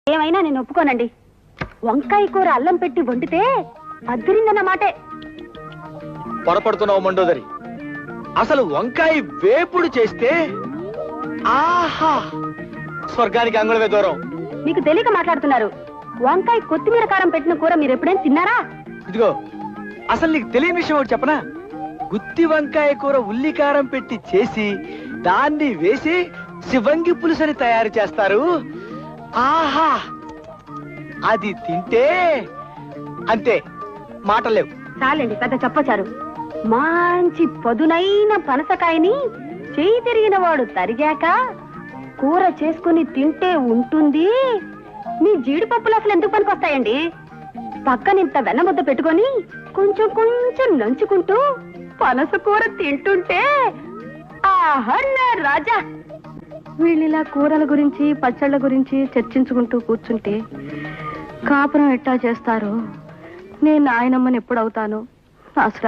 ఏమైనా నేను ఒప్పుకోనండి. వంకాయ కూర అల్లం పెట్టి వండితే అద్దరిందన్నమాటే. పొరపడుతున్నావు మండోదరి. అసలు వంకాయ వేపుడు చేస్తే ఆహా, స్వర్గానికి అంగుళమే దూరం. మీకు తెలియక మాట్లాడుతున్నారు. వంకాయ కొత్తిమీర కారం పెట్టిన కూర మీరు ఎప్పుడైనా తిన్నారా? ఇదిగో, అసలు నీకు తెలియని విషయం ఒకటి చెప్పనా? గుత్తి వంకాయ కూర ఉల్లి కారం పెట్టి చేసి దాన్ని వేసి శివంగి పులుసని తయారు చేస్తారు. ఆహా, అది తింటే అంతే, మాటలేవు. చాలండి, పెద్ద చెప్పచారు. మంచి పదునైన పనసకాయని చేయి తిరిగిన వాడు తరిగాక కూర చేసుకుని తింటే ఉంటుంది. మీ జీడిపప్పులు అసలు ఎందుకు పనికొస్తాయండి? పక్కనింత వెన్నముద్ద పెట్టుకొని కొంచెం కొంచెం నంచుకుంటూ పనస కూర తింటుంటే ఆహా రాజా. వీళ్ళిలా కూరల గురించి పచ్చళ్ళ గురించి చర్చించుకుంటూ కూర్చుంటే కాపురం ఎట్టా చేస్తారు? నేను నాయనమ్మని ఎప్పుడవుతాను? అసలు